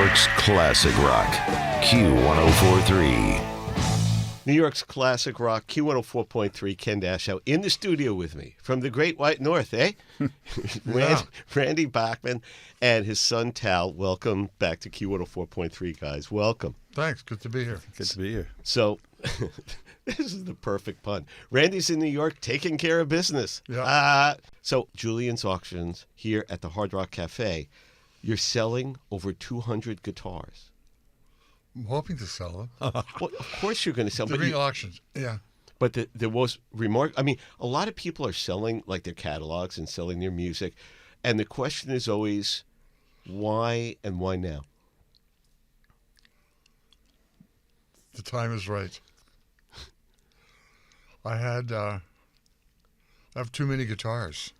York's classic rock, Q1043. New York's classic rock, Q104.3, Ken Dashow, in the studio with me from the Great White North, eh? Randy Bachman and his son Tal. Welcome back to Q104.3, guys. Welcome. Thanks. Good to be here. Good to be here. So, this is the perfect pun. Randy's in New York taking care of business. Yeah. So, Julian's Auctions here at the Hard Rock Cafe, you're selling over 200 guitars. I'm hoping to sell them. Well, of course you're going to sell them. Doing auctions. Yeah. But the most remarkable, I mean, a lot of people are selling like their catalogs and selling their music. And the question is always, why and why now? The time is right. I have too many guitars.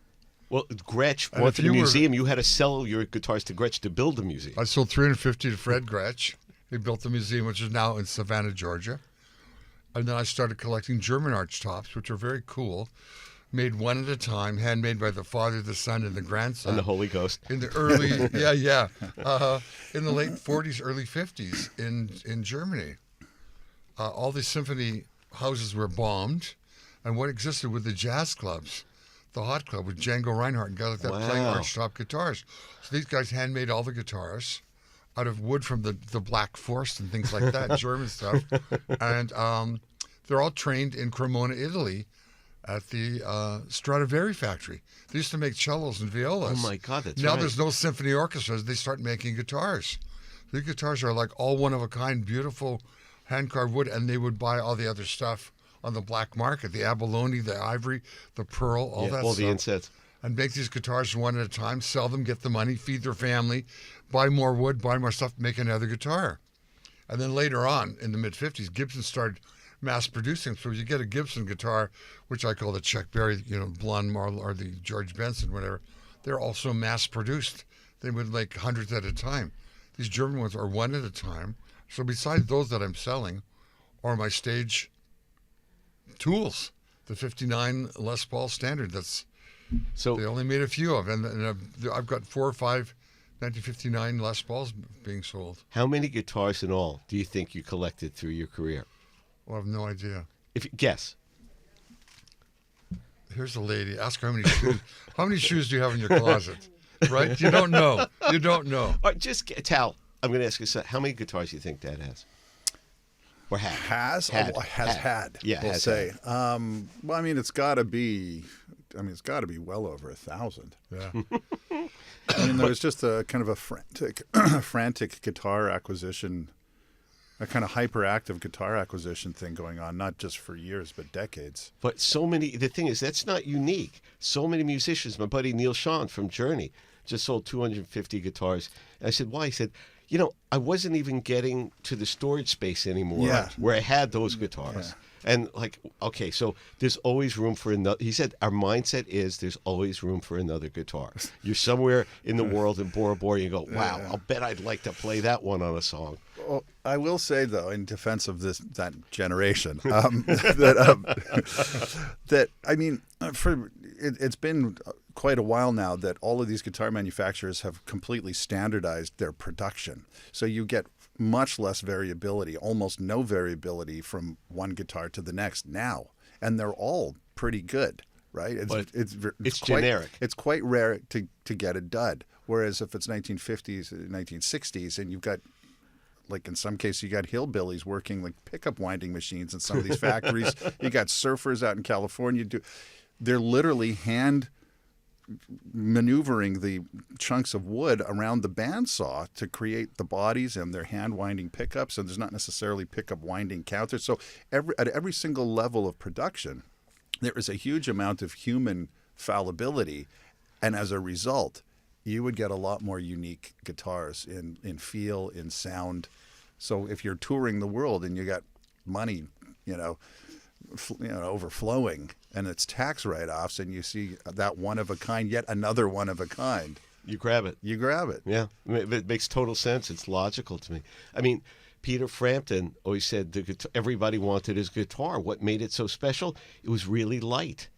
Well, Gretch And wanted if a you were- museum. You had to sell your guitars to Gretch to build the museum. I sold 350 to Fred Gretch. He built the museum, which is now in Savannah, Georgia. And then I started collecting German archtops, which are very cool. Made one at a time, handmade by the father, the son, and the grandson. And the Holy Ghost. In the early, in the late 40s, early 50s in Germany. All the symphony houses were bombed, and what existed were the jazz clubs, the Hot Club with Django Reinhardt and guys like that playing Wow. archtop guitars. So these guys handmade all the guitars out of wood from the Black Forest and things like that, German stuff. And they're all trained in Cremona, Italy, at the Stradivari factory. They used to make cellos and violas. Oh, my God, that's now right. there's no symphony orchestras. They start making guitars. These guitars are like all one of a kind, beautiful hand-carved wood, and they would buy all the other stuff on the black market, the abalone, the ivory, the pearl, all that all stuff. the insets. And make these guitars one at a time, sell them, get the money, feed their family, buy more wood, buy more stuff, make another guitar. And then later on, in the mid-50s, Gibson started mass producing. So you get a Gibson guitar, which I call the Chuck Berry, Blonde Marl, or the George Benson, whatever. They're also mass produced. They would make hundreds at a time. These German ones are one at a time. So besides those that I'm selling, are my stage tools, the 59 Les Paul Standard. So They only made a few of, and I've got 4 or 5 1959 Les Pauls being sold. how many guitars in all do you think you collected through your career? Well, I have no idea. If you guess. Here's a lady. Ask her how many shoes. How many shoes do you have in your closet? Right? You don't know. You don't know. All right, Tal, I'm going to ask you something. How many guitars do you think Dad has? Or had? Has had. Yeah, we'll has say. Well, I mean, it's got to be. It's got to be well over 1,000. Yeah. I mean, there was just a kind of a frantic guitar acquisition, a kind of hyperactive guitar acquisition thing going on, not just for years but decades. But so many, the thing is, that's not unique. So many musicians, my buddy Neil Sean from Journey just sold 250 guitars. And I said, why? He said, I wasn't even getting to the storage space anymore Yeah. where I had those guitars. Yeah. And okay, so there's always room for another. He said, our mindset is there's always room for another guitar. You're somewhere in the world in Bora Bora, you go, wow, I'll bet I'd like to play that one on a song. Well, I will say, though, in defense of that generation, it's been quite a while now that all of these guitar manufacturers have completely standardized their production. So you get much less variability, almost no variability from one guitar to the next now, and they're all pretty good, right? It's quite generic. It's quite rare to get a dud. Whereas if it's 1950s, 1960s, and you've got, like in some cases, you got hillbillies working like pickup winding machines in some of these factories. You got surfers out in California. They're literally hand maneuvering the chunks of wood around the bandsaw to create the bodies, and they're hand winding pickups, and there's not necessarily pickup winding counters. So at every single level of production, there is a huge amount of human fallibility, and as a result, you would get a lot more unique guitars in feel, in sound. So if you're touring the world and you got money, overflowing, and it's tax write-offs, and you see that one of a kind, yet another one of a kind, You grab it. you grab it. Yeah, it makes total sense. It's logical to me. I mean, Peter Frampton always said everybody wanted his guitar. What made it so special? It was really light.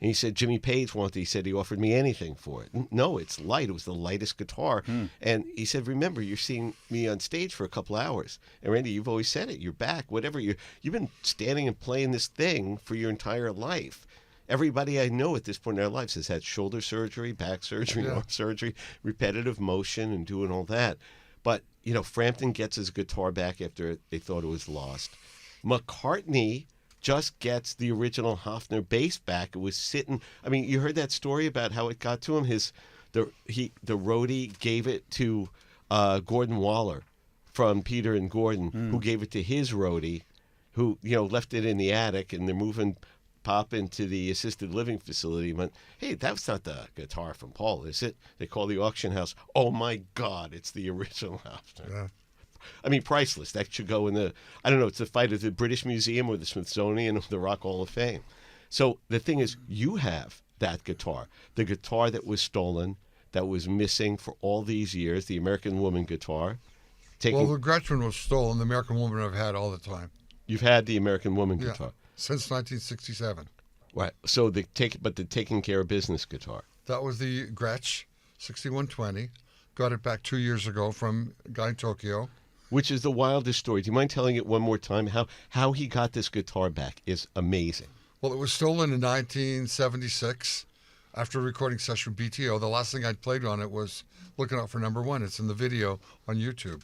And he said, Jimmy Page wanted, he said he offered me anything for it. No, it's light. It was the lightest guitar. And he said, remember, you're seeing me on stage for a couple hours. And Randy, you've always said it. You're back, whatever. You've been standing and playing this thing for your entire life. Everybody I know at this point in their lives has had shoulder surgery, back surgery, arm surgery, repetitive motion, and doing all that. But, Frampton gets his guitar back after they thought it was lost. McCartney just gets the original Hofner bass back. It was sitting. I mean, you heard that story about how it got to him. The roadie gave it to Gordon Waller from Peter and Gordon, who gave it to his roadie, who left it in the attic, and they're moving Pop into the assisted living facility. And went, hey, that's not the guitar from Paul, is it? They call the auction house. Oh my God, it's the original Hofner. Yeah. I mean, priceless. That should go in the, I don't know, it's the fight of the British Museum or the Smithsonian or the Rock Hall of Fame. So the thing is, you have that guitar, the guitar that was stolen, that was missing for all these years, the American Woman guitar. Well, the Gretch one was stolen. The American Woman I've had all the time. You've had the American Woman guitar? Since 1967. Right. So the taking care of business guitar. That was the Gretch 6120. Got it back 2 years ago from a guy in Tokyo. Which is the wildest story. Do you mind telling it one more time? How he got this guitar back is amazing. Well, it was stolen in 1976 after a recording session with BTO. The last thing I'd played on it was Looking Out for Number One. It's in the video on YouTube.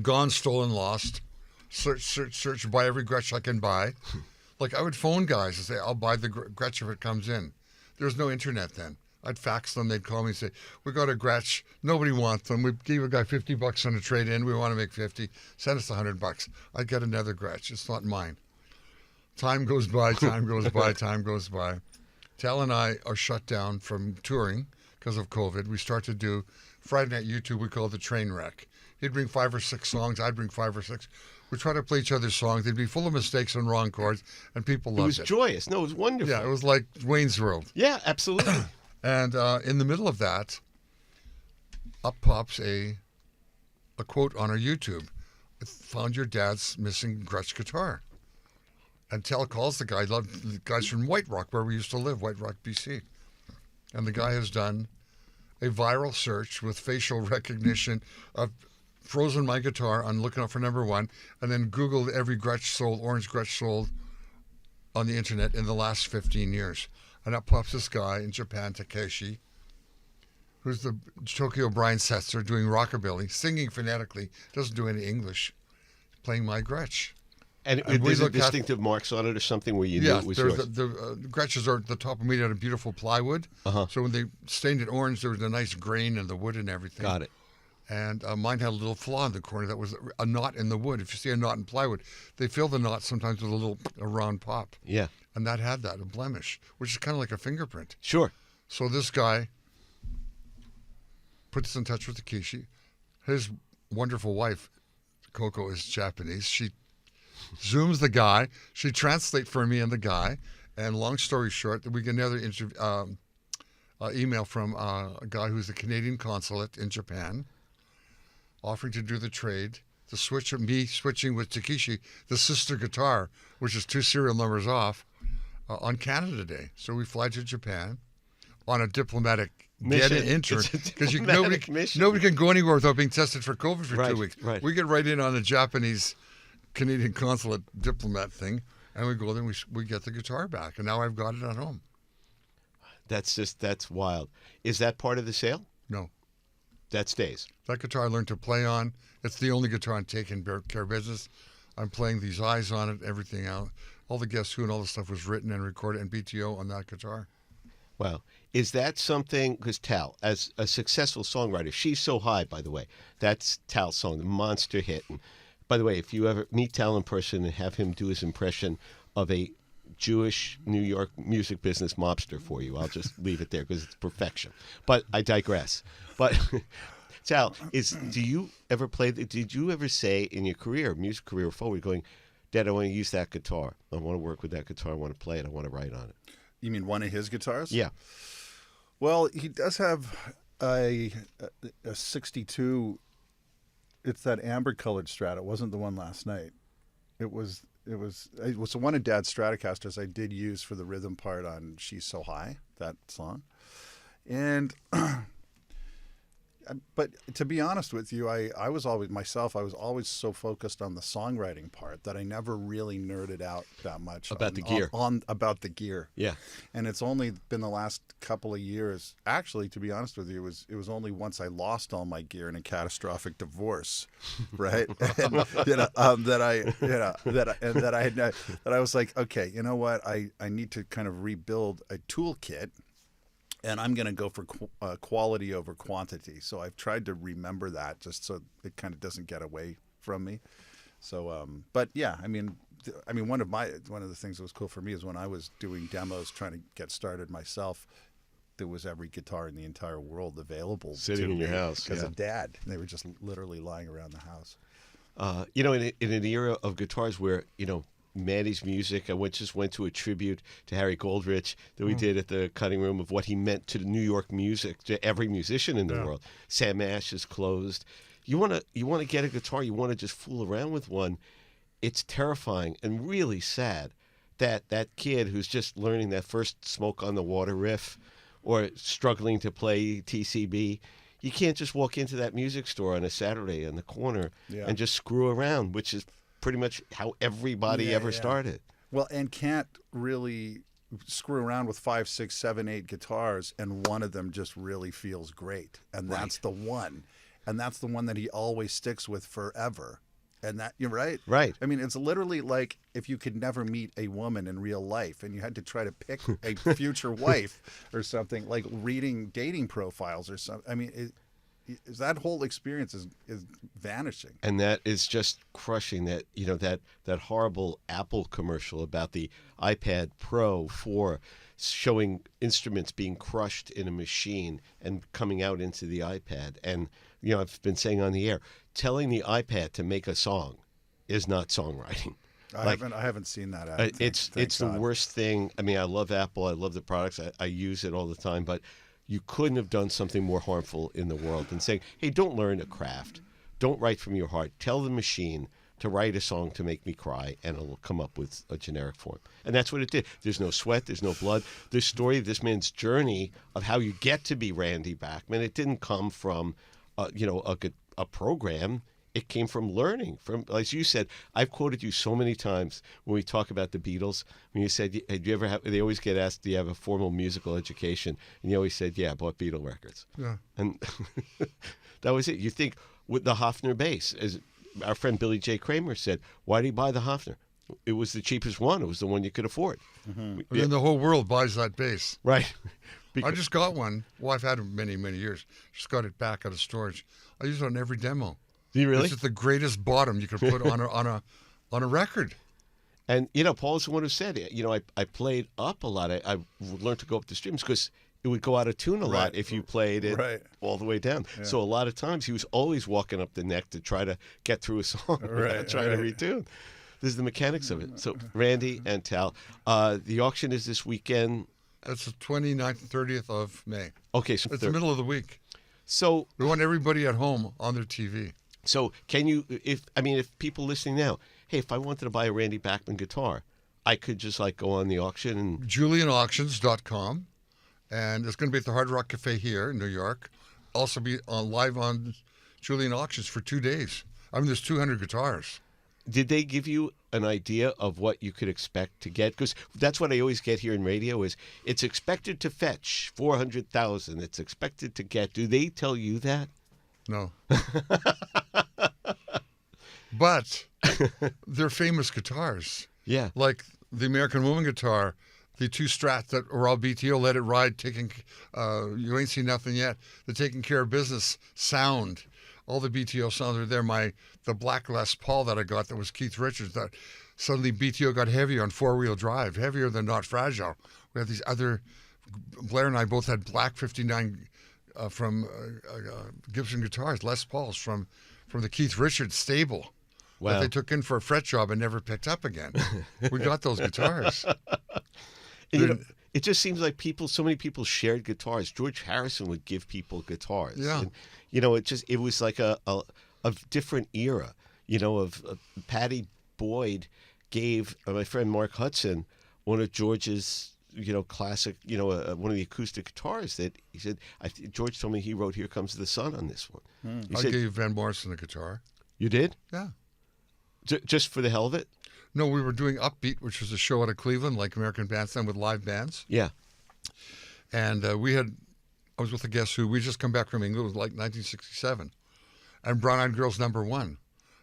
Gone, stolen, lost. Search, buy every Gretch I can buy. Like, I would phone guys and say, I'll buy the Gretch if it comes in. There was no internet then. I'd fax them. They'd call me and say, we got a Gretch. Nobody wants them. We gave a guy $50 on a trade-in. We want to make 50. Send us $100. I'd get another Gretch. It's not mine. Time goes by, time goes by, time goes by. Tal and I are shut down from touring because of COVID. We start to do Friday night YouTube. We call it the train wreck. He'd bring 5 or 6 songs. I'd bring 5 or 6. We'd try to play each other's songs. They'd be full of mistakes and wrong chords, and people loved it. It was joyous. No, it was wonderful. Yeah, it was like Wayne's World. Yeah, absolutely. And in the middle of that, up pops a quote on our YouTube. I found your dad's missing Gretsch guitar. And Tal calls the guy, the guy's from White Rock, where we used to live, White Rock, BC. And the guy has done a viral search with facial recognition of frozen my guitar on Looking Out for Number One, and then Googled every Gretsch sold, orange Gretsch sold on the internet in the last 15 years. And up pops this guy in Japan, Takeshi, who's the Tokyo Brian Setzer, doing rockabilly, singing phonetically, doesn't do any English, playing my Gretsch. And there's a distinctive marks on it or something where you knew it was yours? The Gretches are at the top, made out of beautiful plywood. So when they stained it orange, there was a nice grain in the wood and everything. Got it. And mine had a little flaw in the corner that was a knot in the wood. If you see a knot in plywood, they fill the knot sometimes with a round pop. Yeah. And that had a blemish, which is kind of like a fingerprint. Sure. So this guy puts us in touch with Takeshi. His wonderful wife, Coco, is Japanese. She Zooms the guy. She translates for me and the guy. And long story short, we get another email from a guy who's the Canadian consulate in Japan, offering to do the trade. The switch of me switching with Takeshi, the sister guitar, which is 2 serial numbers off, on Canada Day. So we fly to Japan on a diplomatic mission. Get intern, because nobody can go anywhere without being tested for COVID for 2 weeks. Right. We get right in on the Japanese Canadian consulate diplomat thing, and we go there and we get the guitar back, and now I've got it at home. That's wild. Is that part of the sale? No. That stays. That guitar I learned to play on. It's the only guitar I'm taking care of business. I'm playing these eyes on it, everything out. All the Guess Who and all the stuff was written and recorded in BTO on that guitar. Wow. Is that something, because Tal, as a successful songwriter, She's So High, by the way, that's Tal's song, the monster hit. And by the way, if you ever meet Tal in person and have him do his impression of a Jewish New York music business mobster for you, I'll just leave it there because it's perfection. But I digress. But Tal, did you ever say in your career, music career forward, going, Dad, I want to use that guitar. I want to work with that guitar. I want to play it. I want to write on it. You mean one of his guitars? Yeah. Well, he does have a 62. It's that amber-colored Strat. It wasn't the one last night. It was was one of Dad's Stratocasters I did use for the rhythm part on "She's So High," that song, and. But to be honest with you, I was always so focused on the songwriting part that I never really nerded out that much About the gear. About the gear. Yeah. And it's only been the last couple of years. Actually, to be honest with you, it was only once I lost all my gear in a catastrophic divorce, right? And, that I was like, okay, you know what? I need to kind of rebuild a toolkit. And I'm going to go for quality over quantity. So I've tried to remember that just so it kind of doesn't get away from me. So, but yeah, I mean, one of the things that was cool for me is when I was doing demos, trying to get started myself. There was every guitar in the entire world available sitting in your house because of Dad. They were just literally lying around the house. In an era of guitars where Manny's music. I just went to a tribute to Harry Goldrich that we did at the Cutting Room of what he meant to the New York music, to every musician in the world. Sam Ash is closed. You want to get a guitar. You want to just fool around with one. It's terrifying and really sad that kid who's just learning that first Smoke on the Water riff or struggling to play TCB. You can't just walk into that music store on a Saturday in the corner and just screw around, which is pretty much how everybody ever started. Well, and can't really screw around with 5, 6, 7, 8 guitars, and one of them just really feels great, and that's the one, and that's the one that he always sticks with forever. And that you're right. Right. I mean, it's literally like if you could never meet a woman in real life, and you had to try to pick a future wife or something, like reading dating profiles or something. I mean, that whole experience is vanishing. And that is just crushing. That horrible Apple commercial about the iPad Pro 4 showing instruments being crushed in a machine and coming out into the iPad. And I've been saying on the air, telling the iPad to make a song is not songwriting. I haven't seen that ad. It's the worst thing. I mean, I love Apple. I love the products. I use it all the time, but you couldn't have done something more harmful in the world than saying, hey, don't learn a craft. Don't write from your heart. Tell the machine to write a song to make me cry, and it'll come up with a generic form. And that's what it did. There's no sweat. There's no blood. The story of this man's journey of how you get to be Randy Bachman, it didn't come from, a program. It came from learning. From, as you said, I've quoted you so many times when we talk about the Beatles. When you said, "Hey, do you ever have?" They always get asked, "Do you have a formal musical education?" And you always said, "Yeah, I bought Beatle records." Yeah. And that was it. You think with the Hofner bass, as our friend Billy J. Kramer said, "Why did he buy the Hofner?" It was the cheapest one. It was the one you could afford. Mm-hmm. And then the whole world buys that bass. Right. I just got one. Well, I've had it many, many years. Just got it back out of storage. I use it on every demo. Do you really? It's just the greatest bottom you could put on a record. And Paul's the one who said it. I played up a lot. I learned to go up the strings because it would go out of tune a lot if you played it all the way down. Yeah. So a lot of times he was always walking up the neck to try to get through a song without trying to retune. This is the mechanics of it. So Randy and Tal, the auction is this weekend. That's the 29th and 30th of May. Okay, so it's the middle of the week. So we want everybody at home on their TV. So can you, if people listening now, hey, if I wanted to buy a Randy Bachman guitar, I could just go on the auction and JulianAuctions.com, and it's going to be at the Hard Rock Cafe here in New York. Also be live on Julian Auctions for 2 days. I mean, there's 200 guitars. Did they give you an idea of what you could expect to get? Because that's what I always get here in radio is it's expected to fetch 400,000. It's expected to get. Do they tell you that? No. But they're famous guitars. Yeah. Like the American Woman guitar, the two Strats that were all BTO, Let It Ride, You Ain't Seen Nothing Yet, the Taking Care of Business sound. All the BTO sounds are there. The black Les Paul that I got that was Keith Richards, that suddenly BTO got heavier on four-wheel drive, heavier than Not Fragile. We had these other, Blair and I both had black 59 from Gibson guitars, Les Pauls from the Keith Richards stable. Wow. That they took in for a fret job and never picked up again. We got those guitars. It just seems like so many people shared guitars. George Harrison would give people guitars. Yeah. And, it was like a different era, of Patty Boyd gave my friend Mark Hudson one of George's, classic, one of the acoustic guitars that he said, George told me he wrote Here Comes the Sun on this one. He I said, gave Van Morrison a guitar. You did? Yeah. Just for the hell of it? No, we were doing Upbeat, which was a show out of Cleveland, like American Bandstand with live bands. Yeah. And I was with a Guess Who. We just come back from England. It was like 1967. And Brown Eyed Girl's #1.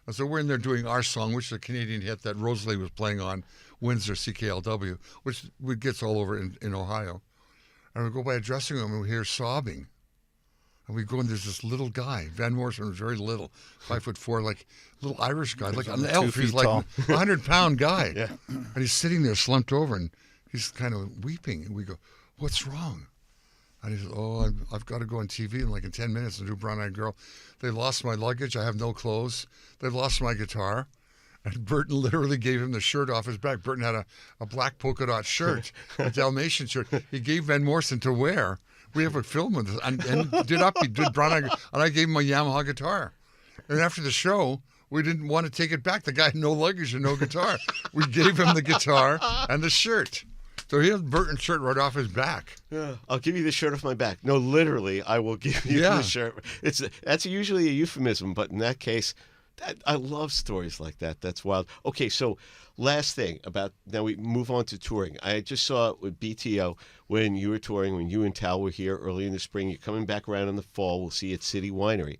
And so we're in there doing our song, which is a Canadian hit that Rosalie was playing on Windsor CKLW, which gets all over in Ohio. And we go by a dressing room and we hear sobbing. And we go and there's this little guy. Van Morrison was very little, 5'4", like little Irish guy, like an elf. He's like a 100-pound guy. Yeah. And he's sitting there slumped over and he's kind of weeping. And we go, "What's wrong?" And he says, "Oh, I've got to go on TV in 10 minutes and do Brown Eyed Girl. They lost my luggage. I have no clothes. They lost my guitar." And Burton literally gave him the shirt off his back. Burton had a black polka dot shirt, a Dalmatian shirt. He gave Van Morrison to wear. We have a film with this. And he did Brown Eyed Girl. And I gave him a Yamaha guitar. And after the show, we didn't want to take it back. The guy had no luggage and no guitar. We gave him the guitar and the shirt. So he had Burton's shirt right off his back. Yeah, I'll give you the shirt off my back. No, literally, I will give you the shirt. That's usually a euphemism, but in that case, I love stories like that. That's wild. Okay, so last thing about, now we move on to touring. I just saw it with BTO when you were touring, when you and Tal were here early in the spring. You're coming back around in the fall. We'll see you at City Winery.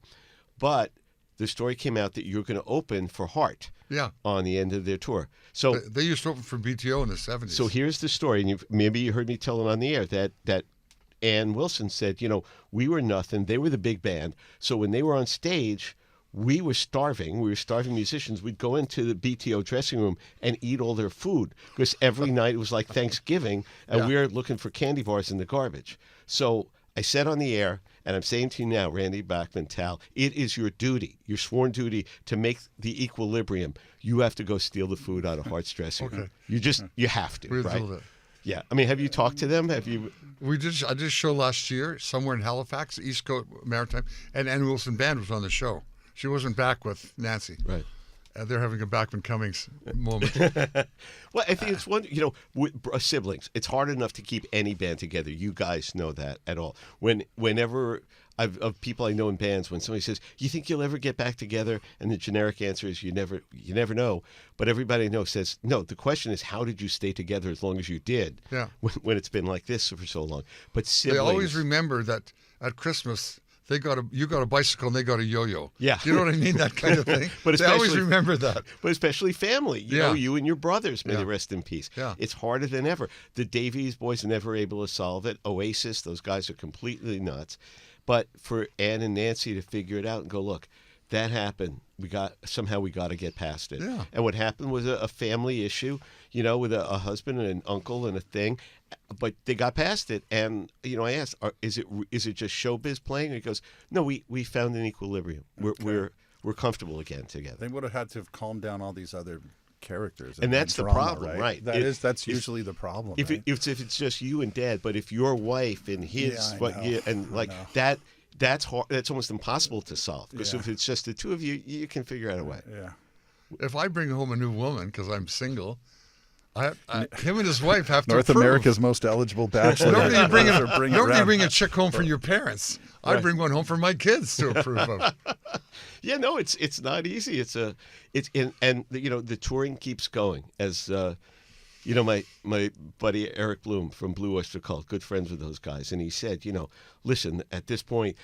But the story came out that you're going to open for Heart. Yeah. On the end of their tour. So they used to open for BTO in the 70s. So here's the story, and maybe you heard me tell it on the air, that Ann Wilson said, we were nothing. They were the big band. So when they were on stage, we were starving. We were starving musicians. We'd go into the BTO dressing room and eat all their food because every night it was like Thanksgiving, and we were looking for candy bars in the garbage. So I said on the air, and I'm saying to you now, Randy Bachman, Tal, it is your duty, your sworn duty, to make the equilibrium. You have to go steal the food out of Heart's dressing room. You have to, right? Yeah. I mean, have you talked to them? Have you? I did a show last year somewhere in Halifax, East Coast Maritime, and Ann Wilson Band was on the show. She wasn't back with Nancy. Right. They're having a Bachman Cummings moment. Well, I think it's one, with siblings, it's hard enough to keep any band together. You guys know that at all. Whenever of people I know in bands, when somebody says, "You think you'll ever get back together?" and the generic answer is, "You never know." But everybody I know says, "No." The question is, how did you stay together as long as you did? Yeah. When it's been like this for so long. But siblings, they always remember that at Christmas. You got a bicycle and they got a yo-yo. Yeah. You know what I mean? That kind of thing. But they always remember that. But especially family. You know, you and your brothers, may they rest in peace. Yeah. It's harder than ever. The Davies boys are never able to solve it. Oasis, those guys are completely nuts. But for Ann and Nancy to figure it out and go, look, that happened. We got to get past it. Yeah. And what happened was a family issue, with a husband and an uncle and a thing. But they got past it, and I asked, "Is it just showbiz playing?" And he goes, "No, we found an equilibrium. We're comfortable again together." They would have had to have calmed down all these other characters, and that's drama, the problem, right? That's usually the problem. If it's just you and Dad, but if your wife and his, that's hard. That's almost impossible to solve because if it's just the two of you, you can figure out a way. Yeah. If I bring home a new woman because I'm single. Him and his wife have to North approve. America's most eligible bachelor. Nobody bring a chick home from your parents. I bring one home for my kids to approve of. Yeah, no, it's not easy. The touring keeps going. As my buddy Eric Bloom from Blue Oyster Cult, good friends with those guys, and he said, listen, at this point,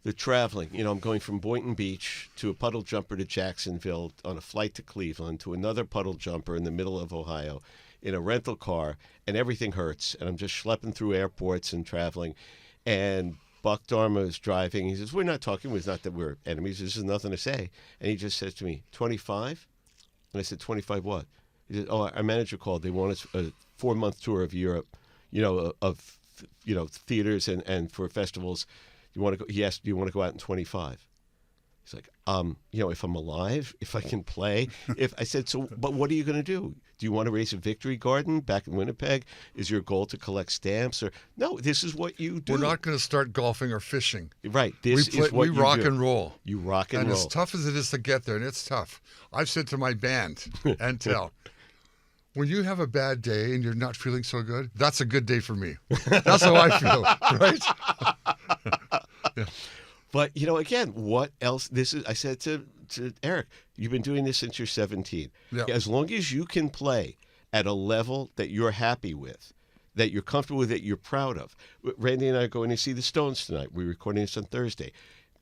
the traveling, I'm going from Boynton Beach to a puddle jumper to Jacksonville on a flight to Cleveland to another puddle jumper in the middle of Ohio in a rental car, and everything hurts. And I'm just schlepping through airports and traveling. And Buck Dharma is driving. He says, we're not talking. It's not that we're enemies. This is nothing to say. And he just says to me, 25? And I said, 25 what? He said, our manager called. They want us a 4-month tour of Europe, of theaters and for festivals. You want to go? He asked, "Do you want to go out in 25?" He's like, if I'm alive, if I can play, if I said, so, but what are you going to do? Do you want to raise a victory garden back in Winnipeg? Is your goal to collect stamps or no? This is what you do. We're not going to start golfing or fishing. Right. We rock and roll. You rock and roll. And as tough as it is to get there, and it's tough. I've said to my band and Tal, When you have a bad day and you're not feeling so good, that's a good day for me. That's how I feel, right? Yeah. But, you know, again, what else? This is, I said to Eric, you've been doing this since you're 17. Yeah. As long as you can play at a level that you're happy with, that you're comfortable with, that you're proud of. Randy and I are going to see the Stones tonight. We're recording this on Thursday.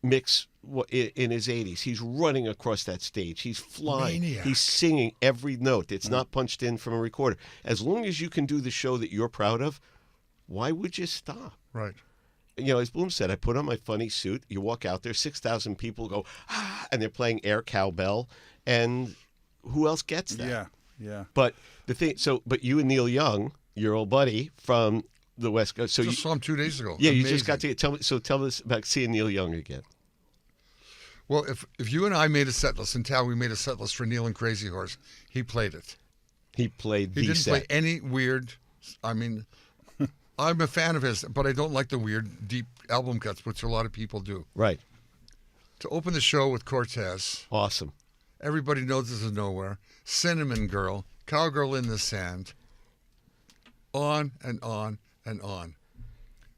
Mick's in his 80s. He's running across that stage. He's flying. Maniac. He's singing every note. It's not punched in from a recorder. As long as you can do the show that you're proud of, why would you stop? Right. You know, as Bloom said, I put on my funny suit. You walk out there, 6,000 people go, ah, and they're playing air cowbell. And who else gets that? Yeah, yeah. But the thing, but you and Neil Young, your old buddy from the West Coast. So Just saw him 2 days ago. Yeah, Amazing. you just got to tell us about seeing Neil Young again. Well, if you and I made a set list, in town we made a set list for Neil and Crazy Horse, he played it. He played the He didn't set. play any weird. I mean, I'm a fan of his, but I don't like the weird, deep album cuts, which a lot of people do. Right. To open the show with Cortez, Awesome. Everybody Knows This Is Nowhere, Cinnamon Girl, Cowgirl in the Sand, on and on and on.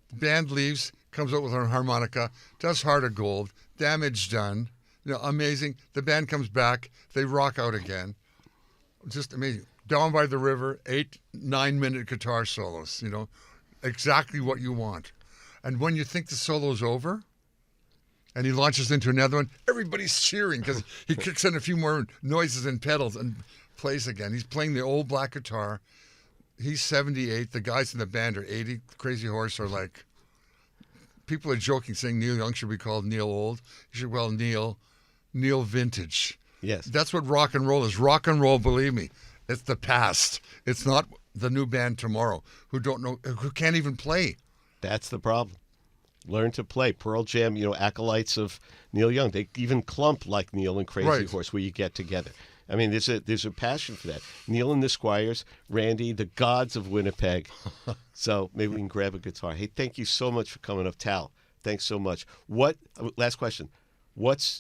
The band leaves, comes out with her harmonica, does Heart of Gold, Damage Done, amazing. The band comes back, they rock out again. Just amazing. Down by the River, 8-9 minute guitar solos, exactly what you want. And when you think the solo's over, and he launches into another one, everybody's cheering because he kicks in a few more noises and pedals and plays again. He's playing the old black guitar. He's 78. The guys in the band are 80. Crazy Horse are like, people are joking, saying Neil Young should be called Neil Old. You should, Neil Vintage. Yes. That's what rock and roll is. Rock and roll, believe me, it's the past. It's not the new band tomorrow who can't even play. That's the problem. Learn to play. Pearl Jam, acolytes of Neil Young. They even clump like Neil and Crazy Right. Horse, where you get together. I mean, there's a passion for that. Neil and the Squires, Randy, the gods of Winnipeg. So maybe we can grab a guitar. Hey, thank you so much for coming up, Tal. Thanks so much. Last question.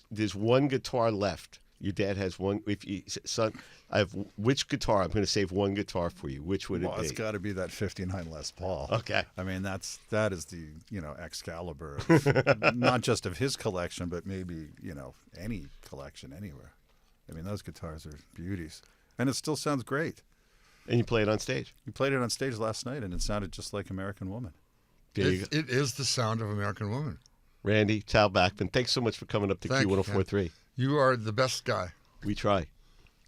There's one guitar left. Your dad has one. Son, I have which guitar? I'm going to save one guitar for you. Which would it be? It's got to be that 59 Les Paul. Okay. I mean, that is the Excalibur, not just of his collection, but maybe any collection anywhere. I mean, those guitars are beauties, and it still sounds great. And you play it on stage. We played it on stage last night, and it sounded just like American Woman. There you go. It is the sound of American Woman. Randy, Tal Bachman, thanks so much for coming up to Thank you, Q1043. You are the best guy. We try.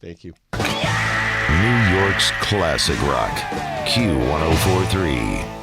Thank you. New York's classic rock, Q1043.